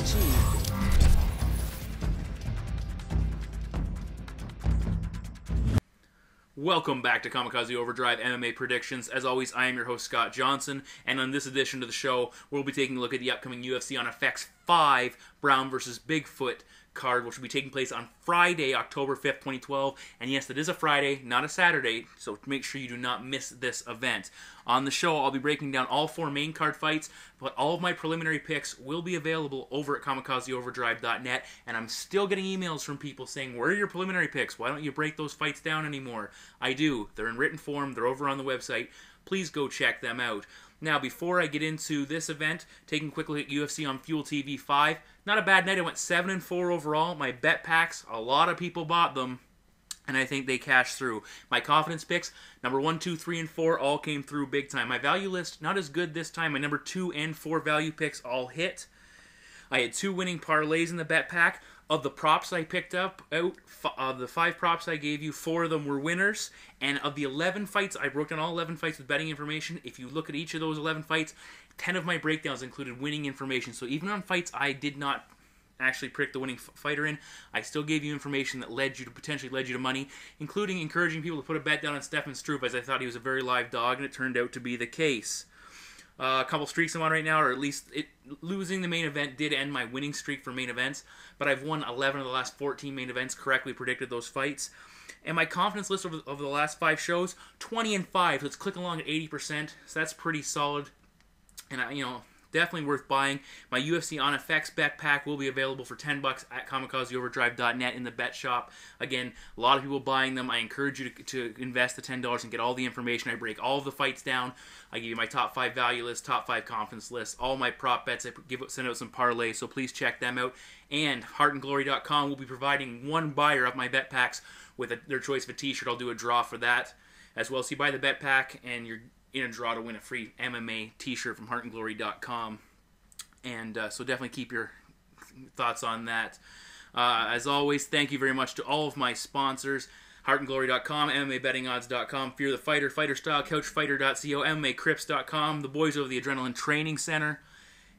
achieved. Welcome back to Kamikaze Overdrive MMA Predictions. As always, I am your host, Scott Johnson, and on this edition of the show, we'll be taking a look at the upcoming UFC on FX 5 Browne vs. Bigfoot card, which will be taking place on Friday, October 5th, 2012. And yes, it is a Friday, not a Saturday, so make sure you do not miss this event. On the show, I'll be breaking down all 4 main card fights, but all of my preliminary picks will be available over at kamikazeoverdrive.net, and I'm still getting emails from people saying, where are your preliminary picks? Why don't you break those fights down anymore? I do. They're in written form. They're over on the website. Please go check them out. Now, before I get into this event, taking a quick look at UFC on Fuel TV 5. Not a bad night. I went 7-4 overall. My bet packs, a lot of people bought them, and I think they cashed through. My confidence picks, number 1, 2, 3, and 4 all came through big time. My value list, not as good this time. My number 2 and 4 value picks all hit. I had 2 winning parlays in the bet pack. Of the props I picked up, of the 5 props I gave you, 4 of them were winners. And of the 11 fights, I broke down all 11 fights with betting information. If you look at each of those 11 fights, 10 of my breakdowns included winning information. So even on fights I did not actually predict the winning fighter in, I still gave you information that potentially led you to money, including encouraging people to put a bet down on Stefan Struve, as I thought he was a very live dog, and it turned out to be the case. A couple streaks I'm on right now, or at least losing the main event did end my winning streak for main events, but I've won 11 of the last 14 main events, correctly predicted those fights. And my confidence list over the last 5 shows, 20-5, so it's clicking along at 80%, so that's pretty solid. And definitely worth buying. My UFC on FX bet pack will be available for $10 at kamikazeoverdrive.net in the bet shop. Again, a lot of people buying them. I encourage you to invest the $10 and get all the information. I break all of the fights down. I give you my top 5 value list, top 5 confidence list, all my prop bets. I send out some parlays, so please check them out. And heartandglory.com will be providing one buyer of my bet packs with their choice of a t-shirt. I'll do a draw for that as well. So you buy the bet pack and you're in a draw to win a free MMA t-shirt from heartandglory.com. And so definitely keep your thoughts on that. As always, thank you very much to all of my sponsors. heartandglory.com, MMAbettingodds.com, Fear the Fighter, Fighter Style, CouchFighter.co, MMACrips.com, the boys over the Adrenaline Training Center,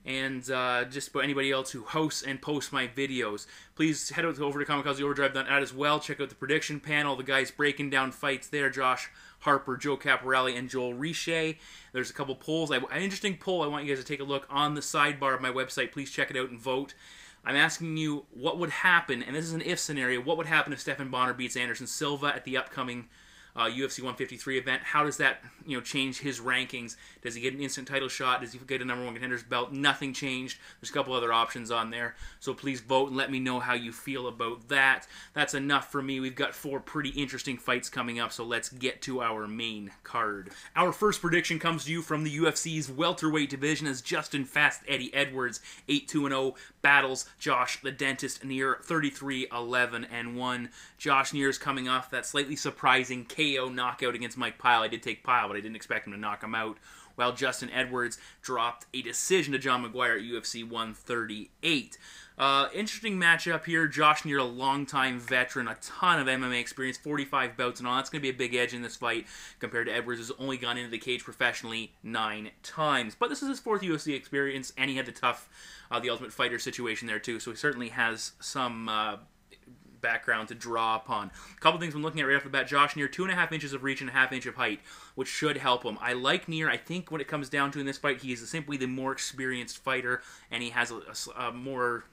and just about anybody else who hosts and posts my videos. Please head over to kamikazeoverdrive.net as well. Check out the prediction panel, the guys breaking down fights there, Josh Harper, Joe Caporelli, and Joel Riche. There's a couple polls. An interesting poll I want you guys to take a look on the sidebar of my website. Please check it out and vote. I'm asking you what would happen, and this is an if scenario, what would happen if Stephan Bonnar beats Anderson Silva at the upcoming UFC 153 event? How does that change his rankings? Does he get an instant title shot? Does he get a number 1 contender's belt? Nothing changed. There's a couple other options on there. So please vote and let me know how you feel about that. That's enough for me. We've got 4 pretty interesting fights coming up, so let's get to our main card. Our first prediction comes to you from the UFC's welterweight division as Justin Fast Eddie Edwards, 8-2-0, battles Josh the Dentist Neer, 33-11-1. Josh Neer is coming off that slightly surprising KO knockout against Mike Pyle. I did take Pyle, but I didn't expect him to knock him out. While Justin Edwards dropped a decision to John McGuire at UFC 138. Interesting matchup here. Josh Neer, a longtime veteran, a ton of MMA experience, 45 bouts and all. That's going to be a big edge in this fight compared to Edwards, who's only gone into the cage professionally 9 times. But this is his 4th UFC experience, and he had the tough, the Ultimate Fighter situation there too, so he certainly has some background to draw upon. A couple things I'm looking at right off the bat. Josh Neer, 2.5 inches of reach and a half inch of height, which should help him. I like Neer. I think when it comes down to in this fight, he is simply the more experienced fighter, and he has a more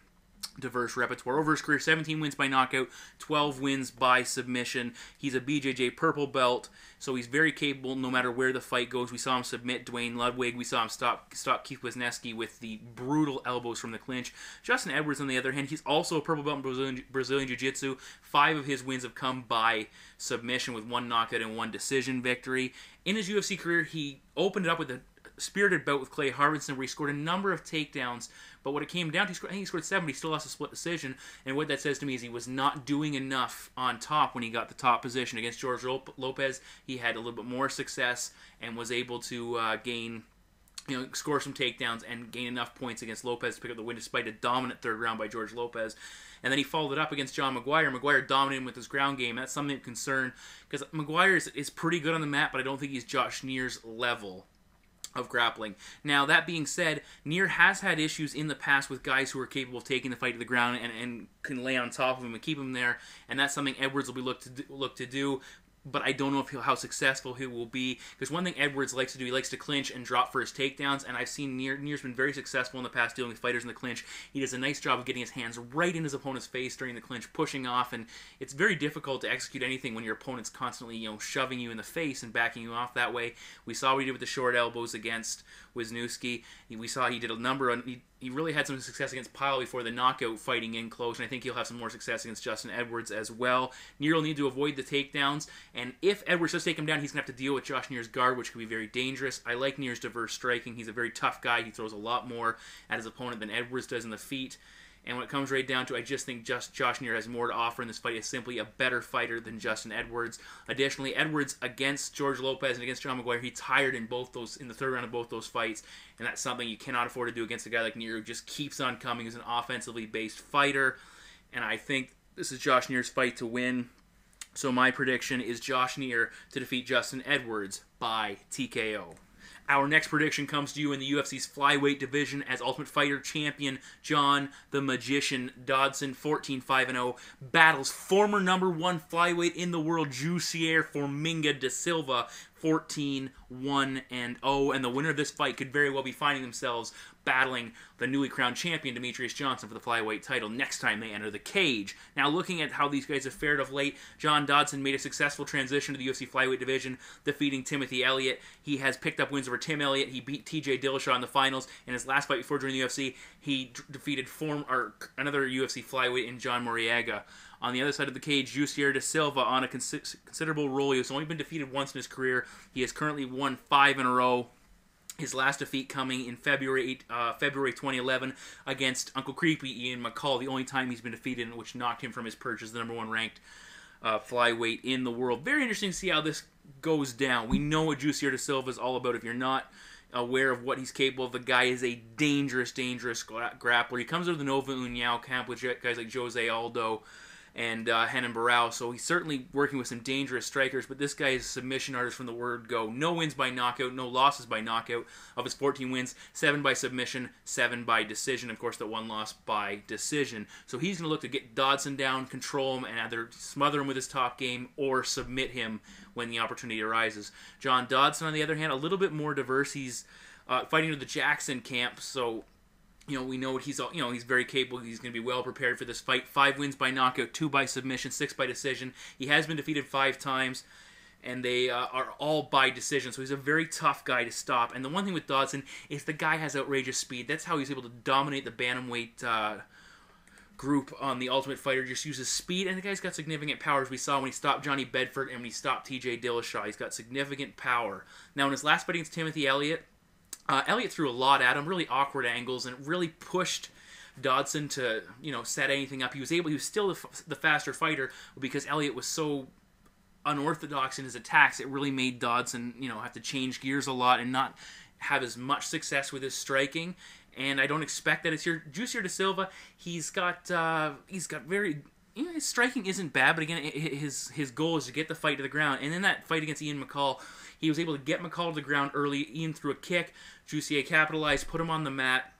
diverse repertoire. Over his career, 17 wins by knockout, 12 wins by submission. He's a BJJ purple belt, so he's very capable no matter where the fight goes. We saw him submit Dwayne Ludwig. We saw him stop Keith Wisniewski with the brutal elbows from the clinch. Justin Edwards, on the other hand, he's also a purple belt in Brazilian Jiu-Jitsu. 5 of his wins have come by submission with 1 knockout and 1 decision victory. In his UFC career, he opened it up with a spirited bout with Clay Harbinson where he scored a number of takedowns, but what it came down to, I think he scored 7, but he still lost a split decision, and what that says to me is he was not doing enough on top when he got the top position. Against George Lopez, he had a little bit more success and was able to score some takedowns and gain enough points against Lopez to pick up the win despite a dominant 3rd round by George Lopez. And then he followed it up against John McGuire. McGuire dominated him with his ground game. That's something of concern because McGuire is pretty good on the mat, but I don't think he's Josh Neer's level. of grappling. Now, that being said, Neer has had issues in the past with guys who are capable of taking the fight to the ground and can lay on top of him and keep him there, and that's something Edwards will be look to do. But I don't know how successful he will be, because one thing Edwards likes to do, he likes to clinch and drop for his takedowns, and I've seen Neer's been very successful in the past dealing with fighters in the clinch. He does a nice job of getting his hands right in his opponent's face during the clinch, pushing off, and it's very difficult to execute anything when your opponent's constantly, shoving you in the face and backing you off that way. We saw what he did with the short elbows against Wisniewski. We saw he did a number on... He really had some success against Pyle before the knockout, fighting in close, and I think he'll have some more success against Justin Edwards as well. Neer will need to avoid the takedowns, and if Edwards does take him down, he's going to have to deal with Josh Neer's guard, which could be very dangerous. I like Neer's diverse striking. He's a very tough guy. He throws a lot more at his opponent than Edwards does in the feet. And when it comes right down to it, I just think Josh Neer has more to offer in this fight. He's simply a better fighter than Justin Edwards. Additionally, Edwards against George Lopez and against John McGuire, he tired in the third round of both those fights, and that's something you cannot afford to do against a guy like Neer who just keeps on coming. He's an offensively based fighter, and I think this is Josh Neer's fight to win. So my prediction is Josh Neer to defeat Justin Edwards by TKO. Our next prediction comes to you in the UFC's Flyweight division as Ultimate Fighter champion John the Magician Dodson, 14-5-0, battles former #1 flyweight in the world Jussier Formiga de Silva, 14-1-0, and the winner of this fight could very well be finding themselves battling the newly crowned champion Demetrius Johnson for the flyweight title next time they enter the cage. Now, looking at how these guys have fared of late, John Dodson made a successful transition to the UFC flyweight division, defeating Timothy Elliott. He has picked up wins over Tim Elliott. He beat TJ Dillashaw in the finals. In his last fight before joining the UFC, he defeated another UFC flyweight in John Moriaga. On the other side of the cage, Jussier de Silva on a considerable roll. He has only been defeated once in his career. He has currently won 5 in a row. His last defeat coming in February 2011 against Uncle Creepy Ian McCall, the only time he's been defeated, which knocked him from his perch as the #1 ranked flyweight in the world. Very interesting to see how this goes down. We know what Jussier de Silva is all about. If you're not aware of what he's capable of, the guy is a dangerous grappler. He comes out of the Nova União camp with guys like Jose Aldo and Renan Barão, so he's certainly working with some dangerous strikers, but this guy is a submission artist from the word go. No wins by knockout, no losses by knockout. Of his 14 wins, 7 by submission, 7 by decision. Of course, that 1 loss by decision. So he's going to look to get Dodson down, control him, and either smother him with his top game or submit him when the opportunity arises. John Dodson, on the other hand, a little bit more diverse. He's fighting to the Jackson camp, so we know what he's very capable. He's going to be well prepared for this fight. 5 wins by knockout, 2 by submission, 6 by decision. He has been defeated 5 times, and they are all by decision. So he's a very tough guy to stop. And the one thing with Dodson is the guy has outrageous speed. That's how he's able to dominate the bantamweight group on the Ultimate Fighter. Just uses speed, and the guy's got significant power, as we saw when he stopped Johnny Bedford and when he stopped TJ Dillashaw. He's got significant power. Now, in his last fight against Timothy Elliott, Elliott threw a lot at him, really awkward angles, and really pushed Dodson to, set anything up. He was still the faster fighter, but because Elliott was so unorthodox in his attacks, it really made Dodson, have to change gears a lot and not have as much success with his striking. And I don't expect that. It's Jussier de Silva. He's got very... his striking isn't bad, but again, his goal is to get the fight to the ground. And in that fight against Ian McCall, he was able to get McCall to the ground early. Ian threw a kick. Jussier capitalized, put him on the mat,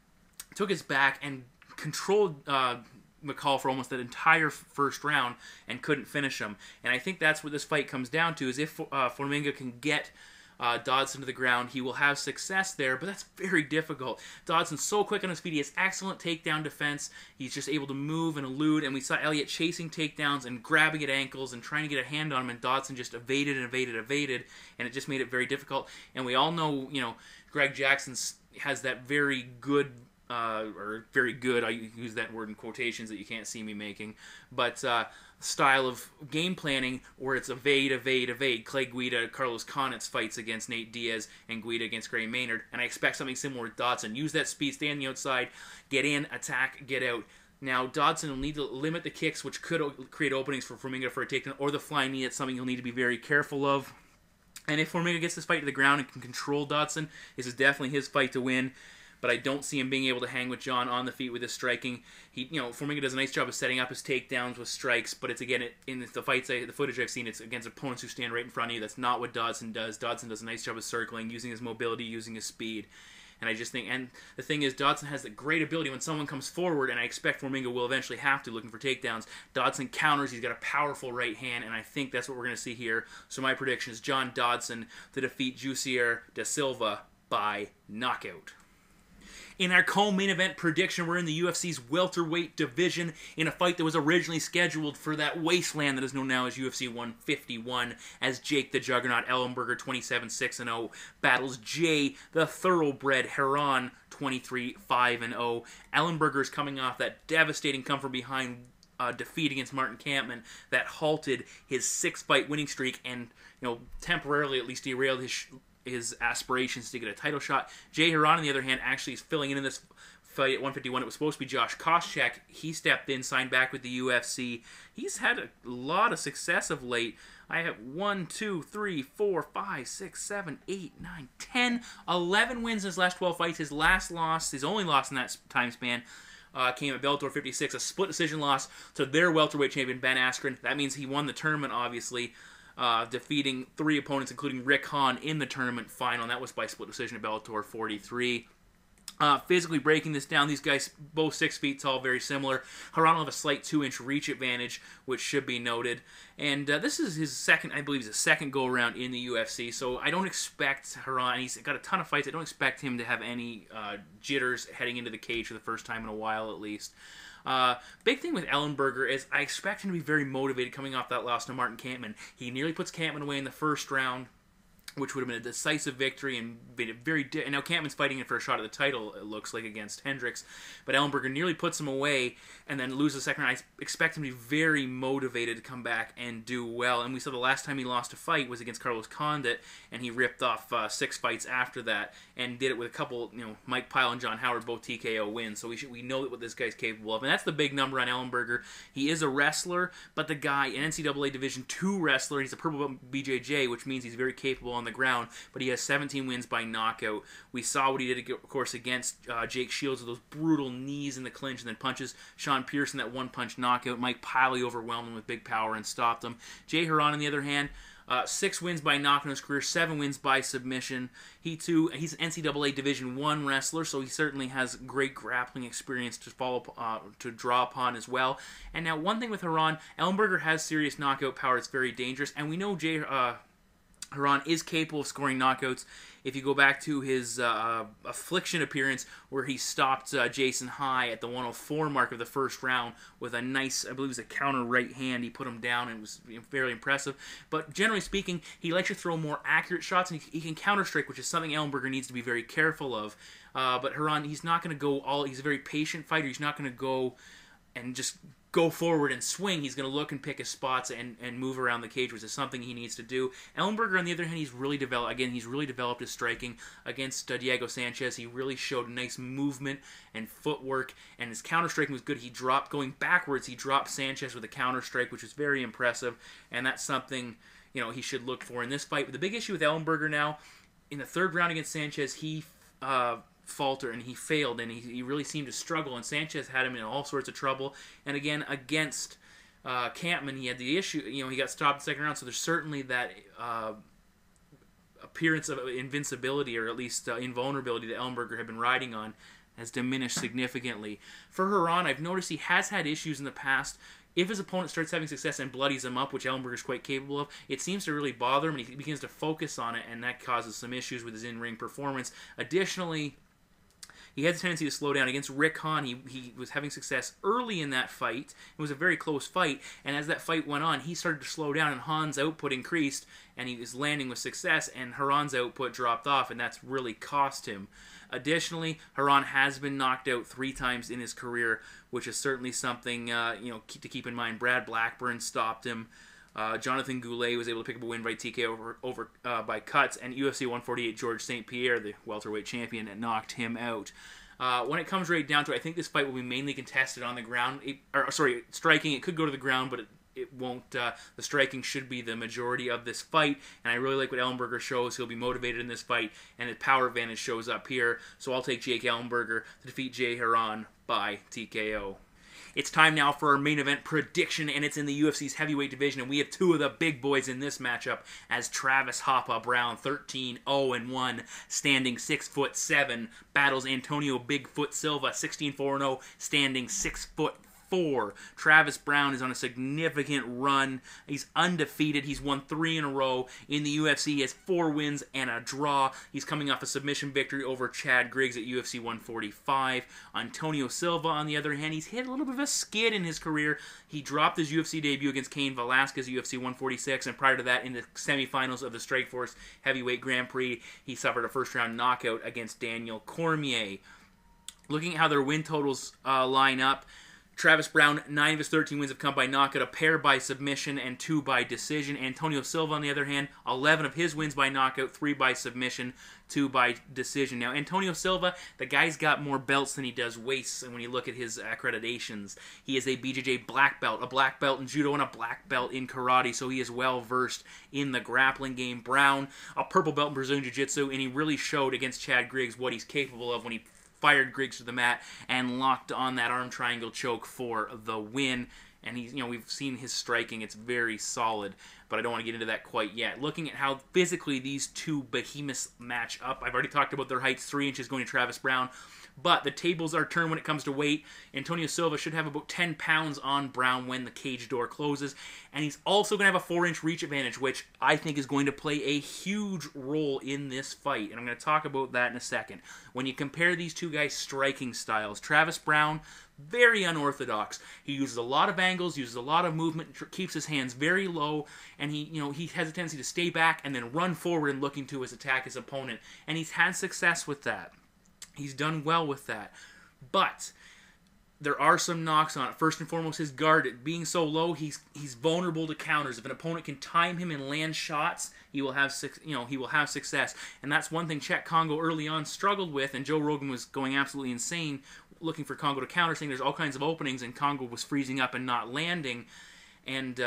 took his back, and controlled McCall for almost that entire first round and couldn't finish him. And I think that's what this fight comes down to, is if Formiga can get Dodson to the ground, he will have success there, but that's very difficult. Dodson's so quick on his feet. He has excellent takedown defense. He's just able to move and elude, and we saw Elliott chasing takedowns and grabbing at ankles and trying to get a hand on him, and Dodson just evaded, and it just made it very difficult. And we all know, Greg Jackson has that very good, I use that word in quotations that you can't see me making, but style of game planning where it's evade. Clay Guida, Carlos Conitz fights against Nate Diaz, and Guida against Gray Maynard, and I expect something similar with Dodson. Use that speed, stay on the outside, get in, attack, get out. Now, Dodson will need to limit the kicks, which could create openings for Formiga for a takedown, or the flying knee. That's something he'll need to be very careful of. And if Formiga gets this fight to the ground and can control Dodson, this is definitely his fight to win. but I don't see him being able to hang with John on the feet with his striking. Formiga does a nice job of setting up his takedowns with strikes, but it's again in the fights, the footage I've seen, it's against opponents who stand right in front of you. That's not what Dodson does. Dodson does a nice job of circling, using his mobility, using his speed. And I just think, and the thing is, Dodson has the great ability when someone comes forward, and I expect Formiga will eventually have to, looking for takedowns. Dodson counters, he's got a powerful right hand, and I think that's what we're going to see here. So my prediction is John Dodson to defeat Jussier de Silva by knockout. In our co-main event prediction, we're in the UFC's welterweight division in a fight that was originally scheduled for that wasteland that is known now as UFC 151, as Jake the Juggernaut Ellenberger 27-6-0 battles Jay the Thoroughbred Herion 23-5-0. Ellenberger is coming off that devastating come from behind defeat against Martin Kampmann that halted his 6-fight winning streak and temporarily at least derailed his aspirations to get a title shot. Jay Herion, on the other hand, actually is filling in this fight at 151. It was supposed to be Josh Koscheck. He stepped in, signed back with the UFC. He's had a lot of success of late. I have 1, 2, 3, 4, 5, 6, 7, 8, 9, 10, 11 wins in his last 12 fights. His last loss, his only loss in that time span, came at Bellator 56, a split decision loss to their welterweight champion, Ben Askren. That means he won the tournament, obviously. Defeating 3 opponents, including Rick Hahn, in the tournament final, and that was by split decision at Bellator 43. Physically breaking this down, these guys, both 6 feet tall, very similar. Herion will have a slight 2-inch reach advantage, which should be noted. And this is his second, I believe, his second go-around in the UFC, so I don't expect Herion, he's got a ton of fights, I don't expect him to have any jitters heading into the cage for the first time in a while, at least. Big thing with Ellenberger is I expect him to be very motivated coming off that loss to Martin Kampmann. He nearly puts Kampmann away in the first round, which would have been a decisive victory and been a very... and now Kampmann's fighting it for a shot at the title, it looks like, against Hendricks. But Ellenberger nearly puts him away and then loses the second round. I expect him to be very motivated to come back and do well. And we saw the last time he lost a fight was against Carlos Condit, and he ripped off 6 fights after that and did it with a couple, Mike Pyle and John Howard, both TKO wins. So we know what this guy's capable of. And that's the big number on Ellenberger. He is a wrestler, but the guy, an NCAA Division II wrestler, he's a purple belt BJJ, which means he's very capable on the ground, but he has 17 wins by knockout. We saw what he did, of course, against Jake Shields with those brutal knees in the clinch and then punches. Sean Pearson, that one-punch knockout. Mike Pyle overwhelmed him with big power and stopped him. Jay Herion, on the other hand, 6 wins by knockout in his career, 7 wins by submission. He's an NCAA Division I wrestler, so he certainly has great grappling experience to draw upon as well. And now, one thing with Herion, Ellenberger has serious knockout power. It's very dangerous, and we know Herion is capable of scoring knockouts. If you go back to his Affliction appearance where he stopped Jason High at the 104 mark of the first round with a nice, I believe it was a counter right hand, he put him down and it was fairly impressive. But generally speaking, he likes to throw more accurate shots and he can counter-strike, which is something Ellenberger needs to be very careful of. But Herion, he's not going to go he's a very patient fighter. He's not going to go and just go forward and swing. He's going to look and pick his spots and move around the cage, which is something he needs to do. Ellenberger, on the other hand, he's really developed his striking. Against Diego Sanchez, he really showed nice movement and footwork, and his counter-striking was good. Going backwards, he dropped Sanchez with a counter-strike, which was very impressive, and that's something, he should look for in this fight. But the big issue with Ellenberger now, in the 3rd round against Sanchez, he falter and he failed and he really seemed to struggle, and Sanchez had him in all sorts of trouble. And again, against Kampmann, he had the issue, he got stopped in the 2nd round, so there's certainly that appearance of invincibility, or at least invulnerability, that Ellenberger had been riding on has diminished significantly. For Herion, I've noticed he has had issues in the past. If his opponent starts having success and bloodies him up, which Ellenberger is quite capable of, it seems to really bother him, and he begins to focus on it, and that causes some issues with his in-ring performance. Additionally, he had the tendency to slow down. Against Rick Hahn, he was having success early in that fight. It was a very close fight, and as that fight went on, he started to slow down, and Hahn's output increased, and he was landing with success, and Herion's output dropped off, and that's really cost him. Additionally, Herion has been knocked out 3 times in his career, which is certainly something to keep in mind. Brad Blackburn stopped him. Jonathan Goulet was able to pick up a win by TKO over by cuts, and UFC 148 George St. Pierre, the welterweight champion, knocked him out. When it comes right down to it, I think this fight will be mainly contested on the ground. Striking. It could go to the ground, but it won't. The striking should be the majority of this fight, and I really like what Ellenberger shows. He'll be motivated in this fight, and his power advantage shows up here. So I'll take Jake Ellenberger to defeat Jay Herion by TKO. It's time now for our main event prediction, and it's in the UFC's heavyweight division, and we have two of the big boys in this matchup as Travis Hoppa Browne, 13-0-1, standing 6'7", battles Antonio Bigfoot Silva, 16-4-0, standing 6'4". Travis Browne is on a significant run. He's undefeated. He's won 3 in a row. In the UFC, he has 4 wins and a draw. He's coming off a submission victory over Chad Griggs at UFC 145. Antonio Silva, on the other hand, he's hit a little bit of a skid in his career. He dropped his UFC debut against Cain Velasquez at UFC 146, and prior to that, in the semifinals of the Strikeforce Heavyweight Grand Prix, he suffered a first-round knockout against Daniel Cormier. Looking at how their win totals line up, Travis Browne, 9 of his 13 wins have come by knockout, a pair by submission, and 2 by decision. Antonio Silva, on the other hand, 11 of his wins by knockout, 3 by submission, 2 by decision. Now, Antonio Silva, the guy's got more belts than he does weights, and when you look at his accreditations, he is a BJJ black belt, a black belt in judo, and a black belt in karate, so he is well-versed in the grappling game. Browne, a purple belt in Brazilian Jiu-Jitsu, and he really showed against Chad Griggs what he's capable of when he fired Griggs to the mat and locked on that arm triangle choke for the win. And he's, we've seen his striking; it's very solid. But I don't want to get into that quite yet. Looking at how physically these two behemoths match up, I've already talked about their heights: 3 inches going to Travis Browne. But the tables are turned when it comes to weight. Antonio Silva should have about 10 pounds on Browne when the cage door closes. And he's also going to have a 4-inch reach advantage, which I think is going to play a huge role in this fight. And I'm going to talk about that in a second. When you compare these two guys' striking styles, Travis Browne, very unorthodox. He uses a lot of angles, uses a lot of movement, keeps his hands very low, and he has a tendency to stay back and then run forward and looking to attack his opponent. And he's had success with that. He's done well with that. But there are some knocks on it. First and foremost, his guard being so low, he's vulnerable to counters. If an opponent can time him and land shots, he will have success. And that's one thing Czech Congo early on struggled with, and Joe Rogan was going absolutely insane looking for Congo to counter, saying there's all kinds of openings, and Congo was freezing up and not landing. And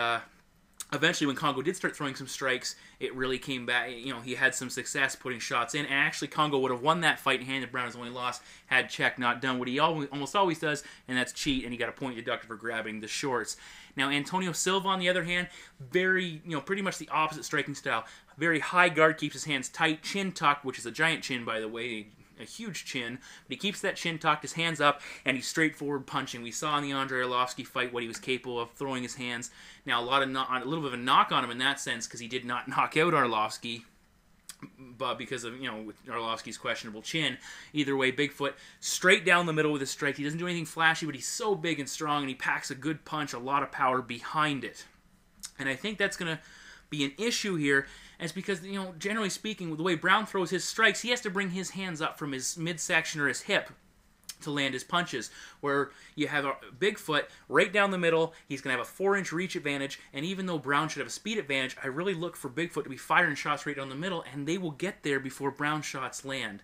eventually, when Congo did start throwing some strikes, it really came back. He had some success putting shots in. And actually, Congo would have won that fight and handed Browne his only loss had Czech not done what he almost always does, and that's cheat, and he got a point deducted for grabbing the shorts. Now, Antonio Silva, on the other hand, very, pretty much the opposite striking style. Very high guard, keeps his hands tight, chin tucked, which is a giant chin, by the way, a huge chin, but he keeps that chin tucked, his hands up, and he's straightforward punching. We saw in the Andre Arlovski fight what he was capable of, throwing his hands. Now, a little bit of a knock on him in that sense, because he did not knock out Arlovski, but because of, Arlovski's questionable chin. Either way, Bigfoot, straight down the middle with his strike. He doesn't do anything flashy, but he's so big and strong, and he packs a good punch, a lot of power behind it. And I think that's going to be an issue here, and it's because, generally speaking, with the way Browne throws his strikes, he has to bring his hands up from his midsection or his hip to land his punches, where you have a Bigfoot right down the middle. He's going to have a 4-inch reach advantage, and even though Browne should have a speed advantage, I really look for Bigfoot to be firing shots right down the middle, and they will get there before Browne's shots land.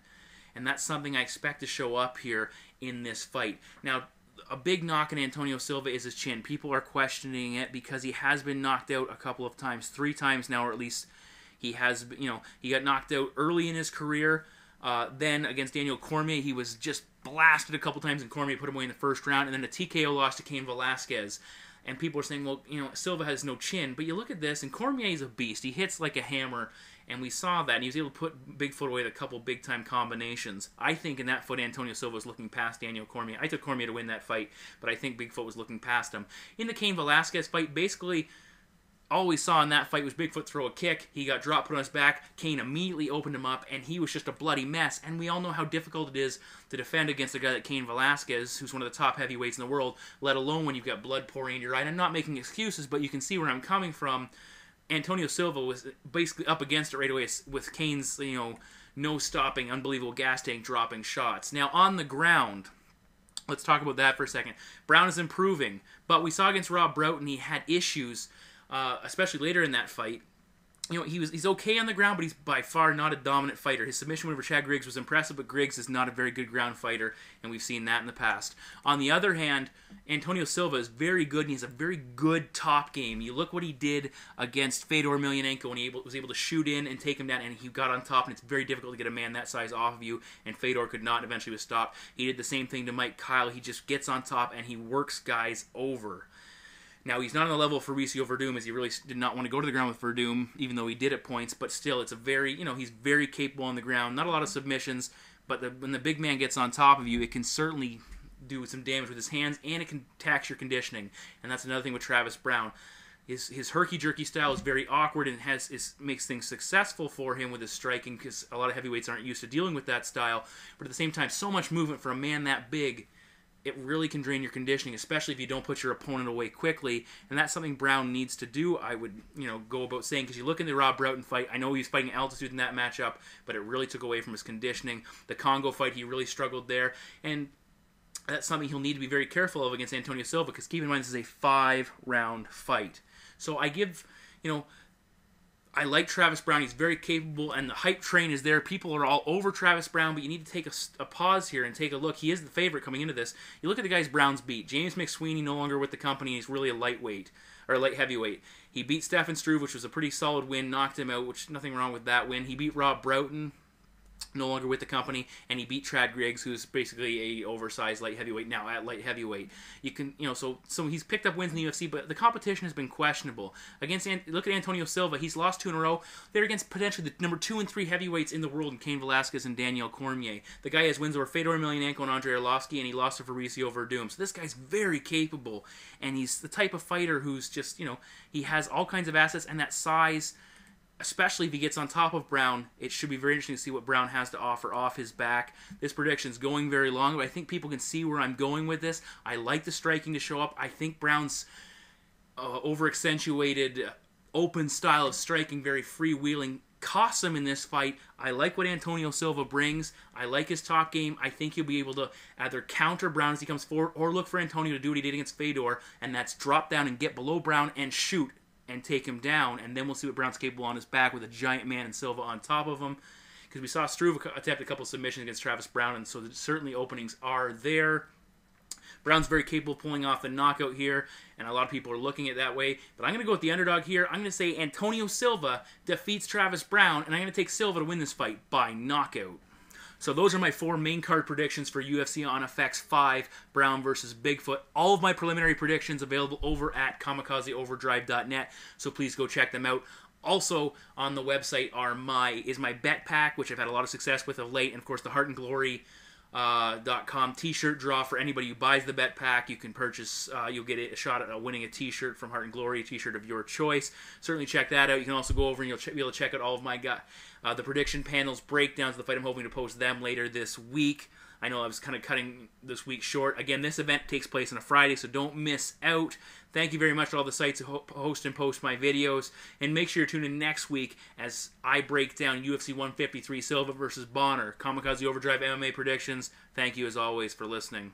And that's something I expect to show up here in this fight. Now, a big knock on Antonio Silva is his chin. People are questioning it because he has been knocked out a couple of times, 3 times now, or at least he has, he got knocked out early in his career. Then against Daniel Cormier, he was just blasted a couple times, and Cormier put him away in the first round, and then a TKO loss to Cain Velasquez. And people are saying, well, Silva has no chin. But you look at this, and Cormier is a beast. He hits like a hammer, and we saw that, and he was able to put Bigfoot away with a couple big-time combinations. I think in that fight, Antonio Silva was looking past Daniel Cormier. I took Cormier to win that fight, but I think Bigfoot was looking past him. In the Cain Velasquez fight, basically, all we saw in that fight was Bigfoot throw a kick. He got dropped, put on his back. Cain immediately opened him up, and he was just a bloody mess. And we all know how difficult it is to defend against a guy like Cain Velasquez, who's one of the top heavyweights in the world, let alone when you've got blood pouring in your eye. And I'm not making excuses, but you can see where I'm coming from. Antonio Silva was basically up against it right away with Cain's, no-stopping, unbelievable gas tank dropping shots. Now, on the ground, let's talk about that for a second. Browne is improving, but we saw against Rob Broughton he had issues, especially later in that fight. he's okay on the ground, but he's by far not a dominant fighter. His submission win over Chad Griggs was impressive, but Griggs is not a very good ground fighter, and we've seen that in the past. On the other hand, Antonio Silva is very good, and he has a very good top game. You look what he did against Fedor Emelianenko when he was able to shoot in and take him down, and he got on top, and it's very difficult to get a man that size off of you, and Fedor could not, and eventually was stopped. He did the same thing to Mike Kyle. He just gets on top, and he works guys over. Now, he's not on the level for Fabricio Verdum, as he really did not want to go to the ground with Verdum, even though he did at points, but still, it's a very, he's very capable on the ground. Not a lot of submissions, but when the big man gets on top of you, it can certainly do some damage with his hands, and it can tax your conditioning. And that's another thing with Travis Browne. His herky-jerky style is very awkward and makes things successful for him with his striking, because a lot of heavyweights aren't used to dealing with that style. But at the same time, so much movement for a man that big, it really can drain your conditioning, especially if you don't put your opponent away quickly, and that's something Browne needs to do, I would, go about saying, because you look in the Rob Broughton fight, I know he was fighting altitude in that matchup, but it really took away from his conditioning. The Congo fight, he really struggled there, and that's something he'll need to be very careful of against Antonio Silva, because keep in mind, this is a 5-round fight. So I give, I like Travis Browne. He's very capable, and the hype train is there. People are all over Travis Browne, but you need to take a pause here and take a look. He is the favorite coming into this. You look at the guys Browne's beat. James McSweeney no longer with the company. He's really a lightweight, or a light heavyweight. He beat Stefan Struve, which was a pretty solid win, knocked him out, which nothing wrong with that win. He beat Rob Broughton, no longer with the company, and he beat Chad Griggs, who's basically a oversized light heavyweight now at light heavyweight. You can, so he's picked up wins in the UFC, but the competition has been questionable. Look at Antonio Silva. He's lost 2 in a row. They're against potentially the number 2 and 3 heavyweights in the world, in Cain Velasquez and Daniel Cormier. The guy has wins over Fedor Emelianenko and Andrei Arlovski, and he lost to Fabricio Verdum. So this guy's very capable, and he's the type of fighter who's just, he has all kinds of assets, and that size, especially if he gets on top of Browne, it should be very interesting to see what Browne has to offer off his back. This prediction's going very long, but I think people can see where I'm going with this. I like the striking to show up. I think Browne's over-accentuated, open style of striking, very freewheeling, costs him in this fight. I like what Antonio Silva brings. I like his top game. I think he'll be able to either counter Browne as he comes forward, or look for Antonio to do what he did against Fedor, and that's drop down and get below Browne and shoot and take him down, and then we'll see what Browne's capable on his back with a giant man and Silva on top of him. Because we saw Struve attempt a couple submissions against Travis Browne, and so certainly openings are there. Browne's very capable of pulling off the knockout here, and a lot of people are looking at it that way. But I'm going to go with the underdog here. I'm going to say Antonio Silva defeats Travis Browne, and I'm going to take Silva to win this fight by knockout. So those are my 4 main card predictions for UFC on FX 5, Browne versus Bigfoot. All of my preliminary predictions available over at kamikazeoverdrive.net, so please go check them out. Also on the website is my bet pack, which I've had a lot of success with of late, and of course the Heart and Glory .com t-shirt draw for anybody who buys the bet pack. You can purchase, you'll get a shot at winning a t-shirt from Heart and Glory, a t-shirt of your choice. Certainly check that out. You can also go over and you'll be able to check out all of my the prediction panels, breakdowns of the fight. I'm hoping to post them later this week. I know I was kind of cutting this week short. Again, this event takes place on a Friday, so don't miss out. Thank you very much to all the sites who host and post my videos. And make sure you tune in next week as I break down UFC 153 Silva versus Bonner. Kamikaze Overdrive MMA predictions. Thank you as always for listening.